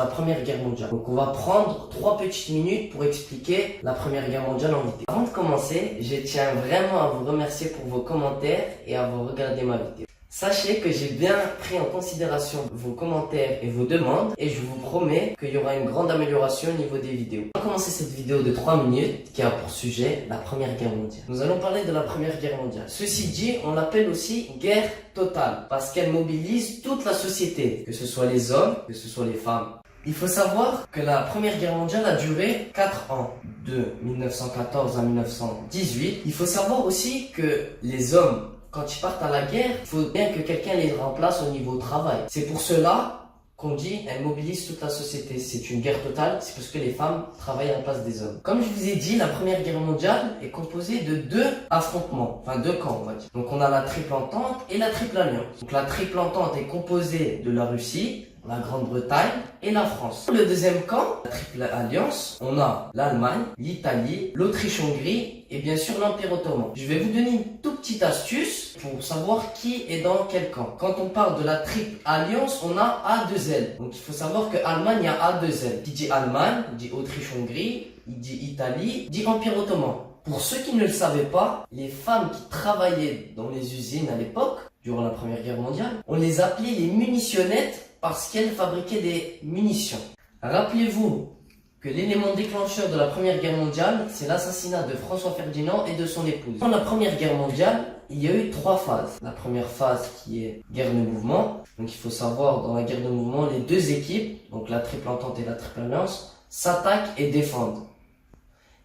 la Première Guerre mondiale. Donc on va prendre 3 petites minutes pour expliquer la Première Guerre mondiale en vidéo. Avant de commencer, je tiens vraiment à vous remercier pour vos commentaires et avoir regardé ma vidéo. Sachez que j'ai bien pris en considération vos commentaires et vos demandes et je vous promets qu'il y aura une grande amélioration au niveau des vidéos. On va commencer cette vidéo de 3 minutes qui a pour sujet la Première Guerre mondiale. Nous allons parler de la Première Guerre mondiale. Ceci dit, on l'appelle aussi guerre totale parce qu'elle mobilise toute la société, que ce soit les hommes, que ce soit les femmes. Il faut savoir que la Première Guerre mondiale a duré 4 ans, de 1914 à 1918. Il faut savoir aussi que les hommes, quand ils partent à la guerre, il faut bien que quelqu'un les remplace au niveau travail. C'est pour cela qu'on dit elle mobilise toute la société. C'est une guerre totale, c'est parce que les femmes travaillent à la place des hommes. Comme je vous ai dit, la Première Guerre mondiale est composée de 2 affrontements, enfin 2 camps on va dire. Donc on a la Triple Entente et la Triple Alliance. Donc la Triple Entente est composée de la Russie, la Grande-Bretagne et la France. Pour le deuxième camp, la Triple Alliance, on a l'Allemagne, l'Italie, l'Autriche-Hongrie et bien sûr l'Empire ottoman. Je vais vous donner une toute petite astuce pour savoir qui est dans quel camp. Quand on parle de la Triple Alliance, on a A2L. Donc il faut savoir que Allemagne, il y a A2L. Qui dit Allemagne, dit Autriche-Hongrie, il dit Italie, dit Empire ottoman. Pour ceux qui ne le savaient pas, les femmes qui travaillaient dans les usines à l'époque, durant la Première Guerre mondiale, on les appelait les munitionnettes parce qu'elles fabriquaient des munitions. Rappelez-vous que l'élément déclencheur de la Première Guerre mondiale, c'est l'assassinat de François Ferdinand et de son épouse. Dans la Première Guerre mondiale, il y a eu 3 phases. La première phase qui est guerre de mouvement. Donc il faut savoir, dans la guerre de mouvement, les 2 équipes, donc la Triple Entente et la Triple Alliance, s'attaquent et défendent.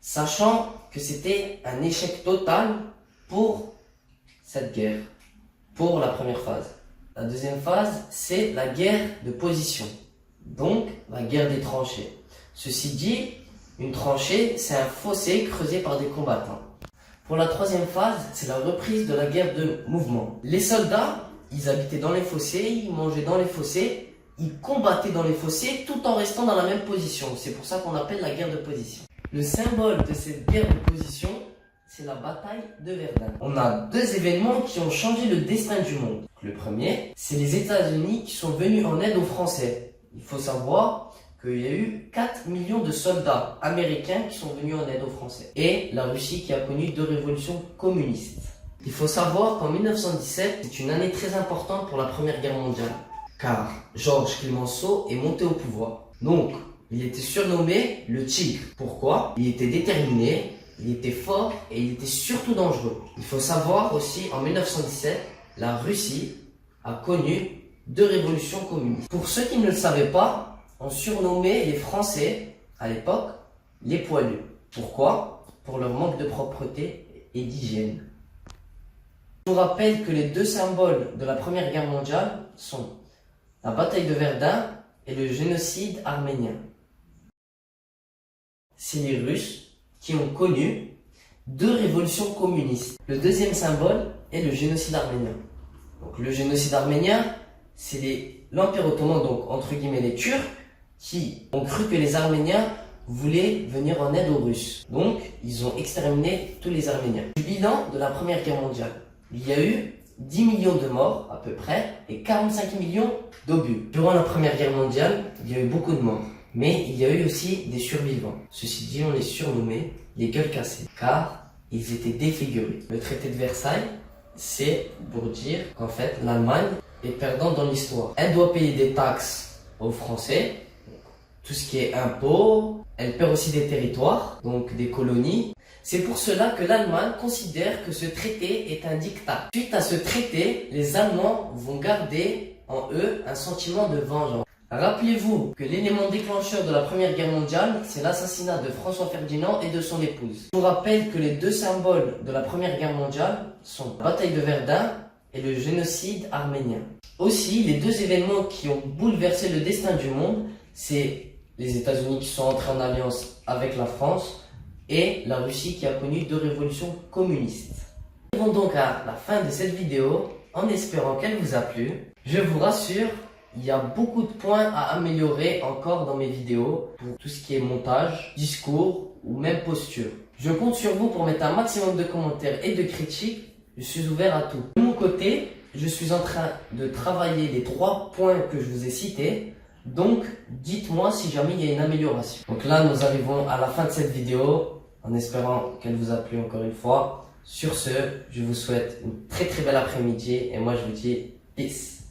Sachant que c'était un échec total pour cette guerre, pour la première phase. La deuxième phase, c'est la guerre de position, donc la guerre des tranchées. Ceci dit, une tranchée, c'est un fossé creusé par des combattants. Pour la troisième phase, c'est la reprise de la guerre de mouvement. Les soldats, ils habitaient dans les fossés, ils mangeaient dans les fossés, ils combattaient dans les fossés tout en restant dans la même position. C'est pour ça qu'on appelle la guerre de position. Le symbole de cette guerre de position, c'est la bataille de Verdun. On a 2 événements qui ont changé le destin du monde. Le premier, c'est les États-Unis qui sont venus en aide aux Français. Il faut savoir qu'il y a eu 4 millions de soldats américains qui sont venus en aide aux Français. Et la Russie qui a connu 2 révolutions communistes. Il faut savoir qu'en 1917, c'est une année très importante pour la Première Guerre mondiale. Car Georges Clemenceau est monté au pouvoir. Donc, il était surnommé le Tigre. Pourquoi? Il était déterminé, il était fort et il était surtout dangereux. Il faut savoir aussi, en 1917, la Russie a connu 2 révolutions communistes. Pour ceux qui ne le savaient pas, on surnommait les Français, à l'époque, les poilus. Pourquoi? Pour leur manque de propreté et d'hygiène. Je vous rappelle que les 2 symboles de la Première Guerre mondiale sont la bataille de Verdun et le génocide arménien. C'est les Russes qui ont connu 2 révolutions communistes. Le deuxième symbole est le génocide arménien. Donc le génocide arménien, c'est l'Empire ottoman, donc entre guillemets les Turcs, qui ont cru que les Arméniens voulaient venir en aide aux Russes. Donc ils ont exterminé tous les Arméniens. Le bilan de la Première Guerre mondiale, il y a eu 10 millions de morts à peu près et 45 millions d'obus. Durant la Première Guerre mondiale, il y a eu beaucoup de morts. Mais il y a eu aussi des survivants. Ceci dit, on les surnommait les gueules cassées, car ils étaient défigurés. Le traité de Versailles, c'est pour dire qu'en fait, l'Allemagne est perdante dans l'histoire. Elle doit payer des taxes aux Français, tout ce qui est impôts. Elle perd aussi des territoires, donc des colonies. C'est pour cela que l'Allemagne considère que ce traité est un diktat. Suite à ce traité, les Allemands vont garder en eux un sentiment de vengeance. Rappelez-vous que l'élément déclencheur de la Première Guerre mondiale, c'est l'assassinat de François Ferdinand et de son épouse. Je vous rappelle que les 2 symboles de la Première Guerre mondiale sont la bataille de Verdun et le génocide arménien. Aussi, les 2 événements qui ont bouleversé le destin du monde, c'est les États-Unis qui sont entrés en alliance avec la France et la Russie qui a connu 2 révolutions communistes. Nous arrivons donc à la fin de cette vidéo en espérant qu'elle vous a plu. Je vous rassure, il y a beaucoup de points à améliorer encore dans mes vidéos pour tout ce qui est montage, discours ou même posture. Je compte sur vous pour mettre un maximum de commentaires et de critiques. Je suis ouvert à tout. De mon côté, je suis en train de travailler les 3 points que je vous ai cités. Donc, dites-moi si jamais il y a une amélioration. Donc là, nous arrivons à la fin de cette vidéo, en espérant qu'elle vous a plu encore une fois. Sur ce, je vous souhaite une très très belle après-midi et moi je vous dis peace.